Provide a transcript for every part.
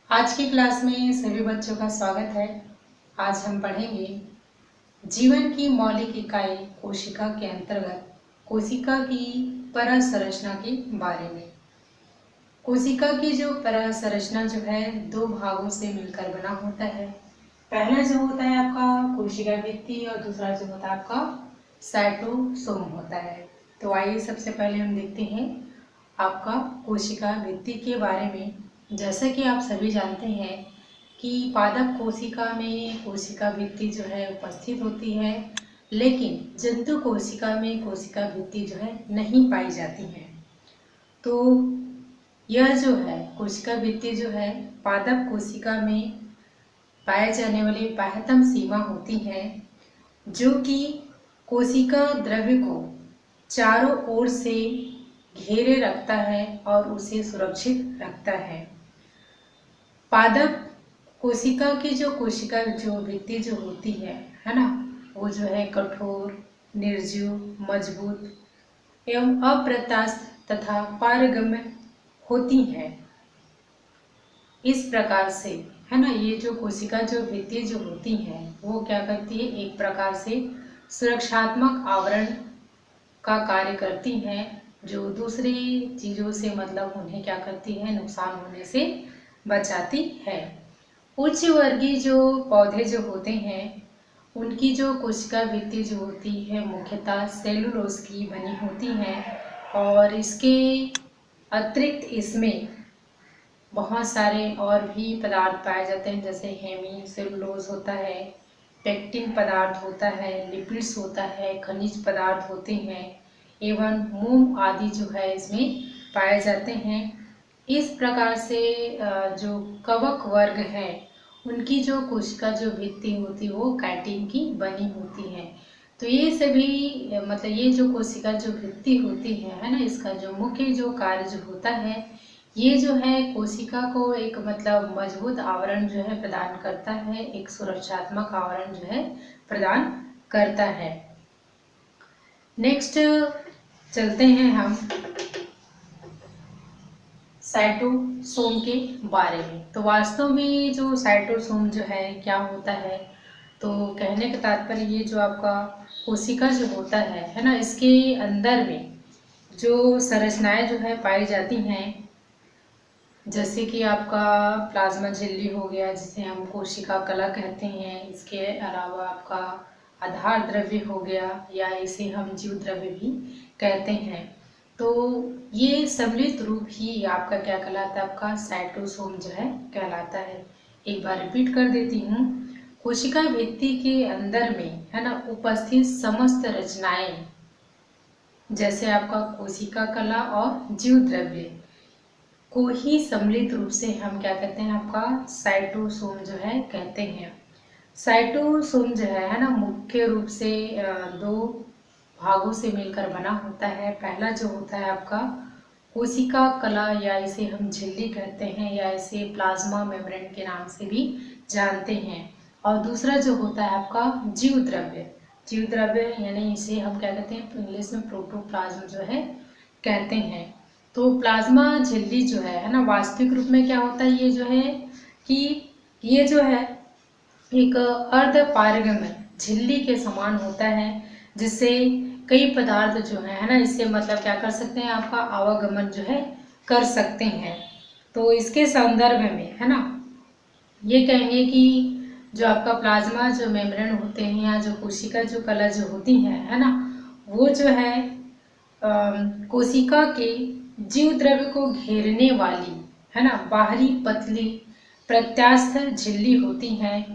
आज की क्लास में सभी बच्चों का स्वागत है। आज हम पढ़ेंगे जीवन की मौलिक इकाई कोशिका के अंतर्गत कोशिका की परत संरचना के बारे में। कोशिका की जो परत संरचना जो है दो भागों से मिलकर बना होता है। पहला जो होता है आपका कोशिका भित्ति और दूसरा जो होता है आपका साइटोसोम होता है। तो आइए सबसे पहले हम देखते हैं आपका कोशिका भित्ति के बारे में। जैसा कि आप सभी जानते हैं कि पादप कोशिका में कोशिका भित्ति जो है उपस्थित होती है, लेकिन जंतु कोशिका में कोशिका भित्ति जो है नहीं पाई जाती है। तो यह जो है कोशिका भित्ति जो है पादप कोशिका में पाए जाने वाली बाह्यतम सीमा होती है, जो कि कोशिका द्रव्य को चारों ओर से घेरे रखता है और उसे सुरक्षित रखता है। पादप कोशिका की जो कोशिका जो भित्ति जो होती है ना, वो जो है कठोर, निर्जीव, मजबूत एवं अप्रत्यास्थ तथा पारगम्य होती है। इस प्रकार से है ना, ये जो कोशिका जो भित्ति जो होती है वो क्या करती है, एक प्रकार से सुरक्षात्मक आवरण का कार्य करती हैं, जो दूसरी चीज़ों से मतलब उन्हें क्या करती है, नुकसान होने से बचाती है। उच्च वर्गीय जो पौधे जो होते हैं उनकी जो कोशिका भित्ति जो होती है मुख्यतः सेलुलोज की बनी होती है, और इसके अतिरिक्त इसमें बहुत सारे और भी पदार्थ पाए जाते हैं, जैसे हेमी सेलुलोज होता है, पेक्टिन पदार्थ होता है, लिपिड्स होता है, खनिज पदार्थ होते हैं एवं मोम आदि जो है इसमें पाए जाते हैं। इस प्रकार से जो कवक वर्ग है उनकी जो कोशिका जो भित्ति होती है वो काइटिन की बनी होती है। तो ये सभी मतलब ये जो कोशिका जो भित्ति होती है ना, इसका जो मुख्य जो कार्य जो होता है, ये जो है कोशिका को एक मतलब मजबूत आवरण जो है प्रदान करता है, एक सुरक्षात्मक आवरण जो है प्रदान करता है। नेक्स्ट चलते हैं हम साइटोसोम के बारे में। तो वास्तव में जो साइटोसोम जो है क्या होता है, तो कहने का तात्पर्य ये जो आपका कोशिका जो होता है ना, इसके अंदर में जो संरचनाएं जो है पाई जाती हैं, जैसे कि आपका प्लाज्मा झिल्ली हो गया जिसे हम कोशिका कला कहते हैं। इसके अलावा आपका आधार द्रव्य हो गया या इसे हम जीव द्रव्य भी कहते हैं। तो ये सम्मिलित रूप ही आपका क्या कहलाता है, आपका साइटोसोम जो है कहलाता है। एक बार रिपीट कर देती हूँ, कोशिका भित्ति के अंदर में है ना उपस्थित समस्त रचनाएं, जैसे आपका कोशिका कला और जीव द्रव्य को ही सम्मिलित रूप से हम क्या कहते हैं, आपका साइटोसोम जो है कहते हैं। साइटोसोम जो है ना मुख्य रूप से दो भागों से मिलकर बना होता है। पहला जो होता है आपका कोशिका कला या इसे हम झिल्ली कहते हैं या इसे प्लाज्मा मेम्ब्रेन के नाम से भी जानते हैं, और दूसरा जो होता है आपका जीव द्रव्य। जीव द्रव्य यानी इसे हम क्या कहते हैं, इंग्लिश में प्रोटोप्लाज्म जो है कहते हैं। तो प्लाज्मा झिल्ली जो है ना वास्तविक रूप में क्या होता है, ये जो है कि ये जो है एक अर्ध पारगम्य झिल्ली के समान होता है, जिससे कई पदार्थ जो है ना इससे मतलब क्या कर सकते हैं, आपका आवागमन जो है कर सकते हैं। तो इसके संदर्भ में है ना ये कहेंगे कि जो आपका प्लाज्मा जो मेम्ब्रेन होते हैं या जो कोशिका जो कला जो होती है ना, वो जो है कोशिका के जीव द्रव्य को घेरने वाली है ना बाहरी पतली प्रत्यास्थ झिल्ली होती है।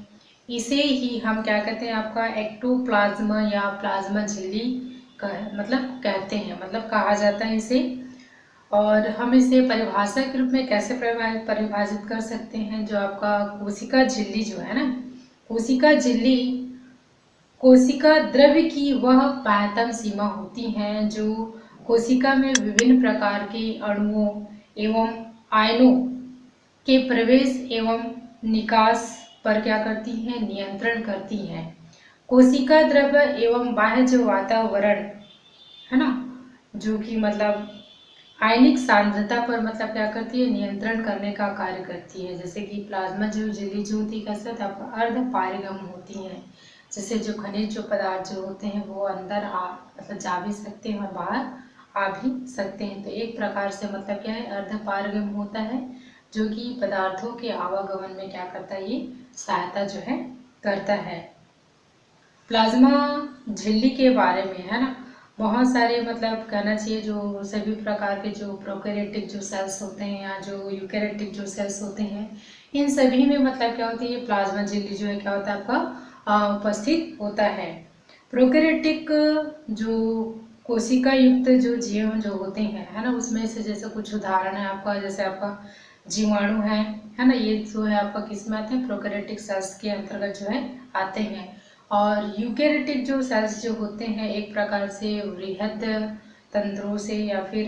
इसे ही हम क्या कहते हैं, आपका एक्टोप्लाज्म या प्लाज्मा झिल्ली मतलब कहते हैं, मतलब कहा जाता है इसे। और हम इसे परिभाषा के रूप में कैसे परिभाषित कर सकते हैं, जो आपका कोशिका झिल्ली जो है ना, कोशिका झिल्ली कोशिका द्रव्य की वह बाह्यतम सीमा होती है जो कोशिका में विभिन्न प्रकार के अणुओं एवं आयनों के प्रवेश एवं निकास पर क्या करती है, नियंत्रण करती है। कोशिका द्रव्य एवं बाह्य जो वातावरण है ना, जो कि मतलब आयनिक सांद्रता पर मतलब क्या करती है, नियंत्रण करने का कार्य करती है। जैसे कि प्लाज्मा जो झिल्ली जो होती है कैसे होता है, अर्ध पारगम होती है। जैसे जो खनिज जो पदार्थ जो होते हैं वो अंदर आ मतलब जा भी सकते हैं और बाहर आ भी सकते हैं। तो एक प्रकार से मतलब क्या है, अर्ध पारगम होता है, जो कि पदार्थों के आवागमन में क्या करता है, ये सहायता जो है करता है। प्लाज्मा झिल्ली के बारे में है ना, बहुत सारे मतलब कहना चाहिए जो सभी प्रकार के जो प्रोकैरियोटिक जो सेल्स होते हैं या जो यूकैरियोटिक जो सेल्स होते हैं, इन सभी में मतलब क्या होती है, प्लाज्मा झिल्ली जो है क्या होता है आपका उपस्थित होता है। प्रोकैरियोटिक जो कोशिका युक्त जो जीव जो होते हैं है ना, उसमें से जैसे कुछ उदाहरण है आपका, जैसे आपका जीवाणु है ना, ये जो है आपका किस में आते हैं, प्रोकैरियोटिक सेल्स के अंतर्गत जो है आते हैं। और यूकैरियोटिक जो सेल्स जो होते हैं एक प्रकार से वृहद तंत्रों से या फिर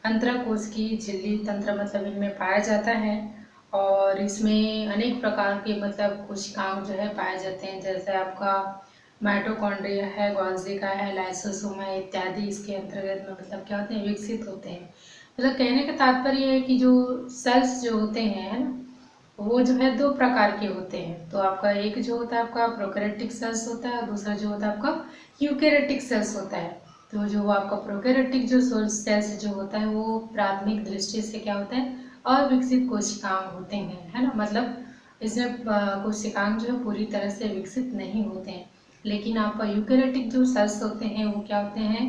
अंतराकोश की झिल्ली तंत्र मतलब इनमें पाया जाता है। और इसमें अनेक प्रकार के मतलब कोशिकांग जो है पाए जाते हैं, जैसे आपका माइटोकॉन्ड्रिया है, गोल्गी का है, लाइसोसोम है इत्यादि इसके अंतर्गत में मतलब क्या होते हैं, विकसित होते हैं। मतलब कहने का तात्पर्य है कि जो सेल्स जो होते हैं है ना, वो जो है दो प्रकार के होते हैं। तो आपका एक जो होता है आपका प्रोकैरियोटिक सेल्स होता है और दूसरा जो होता है आपका यूकैरियोटिक सेल्स होता है। तो जो आपका प्रोकैरियोटिक जो सेल्स जो होता है वो प्राथमिक दृष्टि से क्या होता है, अविकसित कोशिकांग होते हैं है ना, मतलब इसमें कोशिकांग जो है पूरी तरह से विकसित नहीं होते हैं। लेकिन आपका यूकैरियोटिक जो सेल्स होते हैं वो क्या होते हैं,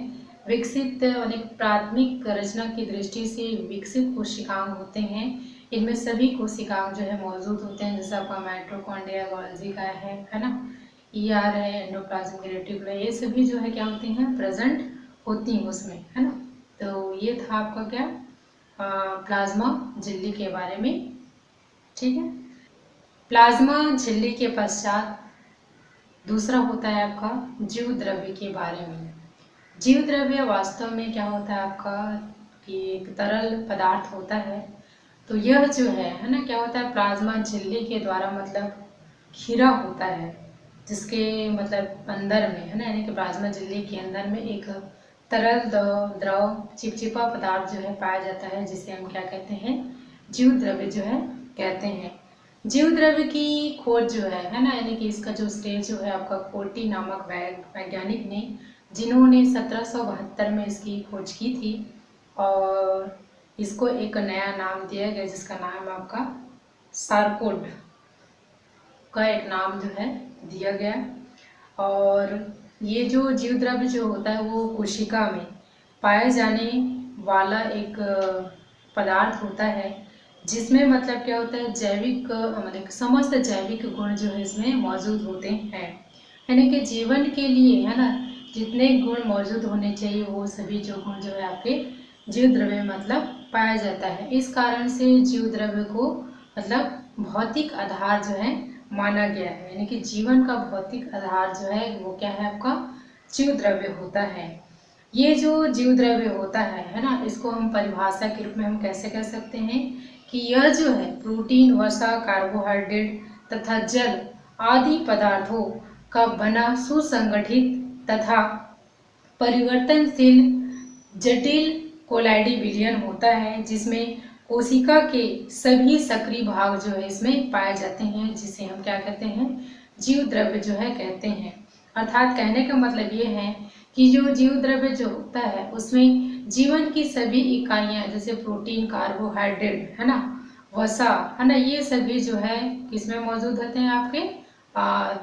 विकसित अनेक प्राथमिक रचना की दृष्टि से विकसित कोशिकांग होते हैं। इनमें सभी कोशिकांग जो है मौजूद होते हैं, जैसे आपका माइटोकॉन्ड्रिया, गोल्गी का है ना, ईआर है, एंडोप्लाज्मिक रेटिकुलम, ये सभी जो है क्या होते हैं, प्रेजेंट होती हैं उसमें है ना। तो ये था आपका क्या, प्लाज्मा झिल्ली के बारे में। ठीक है, प्लाज्मा झिल्ली के पश्चात दूसरा होता है आपका जीव द्रव्य के बारे में। जीव द्रव्य वास्तव में क्या होता है आपका, कि एक तरल पदार्थ होता है। तो यह जो है ना, क्या होता है, प्लाज्मा झिल्ली के द्वारा मतलब घिरा होता है, जिसके मतलब अंदर में है ना, यानी कि प्लाज्मा झिल्ली के अंदर में एक तरल द्रव चिपचिपा पदार्थ जो है पाया जाता है, जिसे हम क्या कहते हैं, जीव द्रव्य जो है कहते हैं। जीव द्रव्य की खोज जो है ना, यानी कि इसका जो स्टेज जो है आपका कोटी नामक वैज्ञानिक ने, जिन्होंने 1772 में इसकी खोज की थी और इसको एक नया नाम दिया गया, जिसका नाम आपका सार्कोड का एक नाम जो है दिया गया। और ये जो जीव द्रव्य जो होता है वो कोशिका में पाए जाने वाला एक पदार्थ होता है, जिसमें मतलब क्या होता है, जैविक मतलब समस्त जैविक गुण जो है इसमें मौजूद होते हैं। यानी कि जीवन के लिए है ना, जितने गुण मौजूद होने चाहिए वो सभी जो गुण जो है आपके जीव द्रव्य में मतलब पाया जाता है। इस कारण से जीव द्रव्य को मतलब भौतिक आधार जो है माना गया है, यानी कि जीवन का भौतिक आधार जो है वो क्या है आपका, जीव द्रव्य होता है। ये जो जीव द्रव्य होता है ना, इसको हम परिभाषा के रूप में हम कैसे कह सकते हैं, कि यह जो है प्रोटीन, वसा, कार्बोहाइड्रेट तथा जल आदि पदार्थों का बना सुसंगठित तथा परिवर्तनशील जटिल कोलाइडी विलयन होता है, जिसमें कोशिका के सभी सक्रिय भाग जो है इसमें पाए जाते हैं, जिसे हम क्या कहते हैं, जीव द्रव्य जो है कहते हैं। अर्थात कहने का मतलब ये है कि जो जीव द्रव्य जो होता है उसमें जीवन की सभी इकाइयां, जैसे प्रोटीन, कार्बोहाइड्रेट है ना, वसा है ना, ये सभी जो है किसमें मौजूद होते हैं, आपके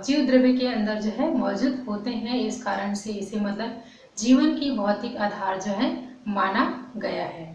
जीव द्रव्य के अंदर जो है मौजूद होते हैं। इस कारण से इसे मतलब जीवन की भौतिक आधार जो है माना गया है।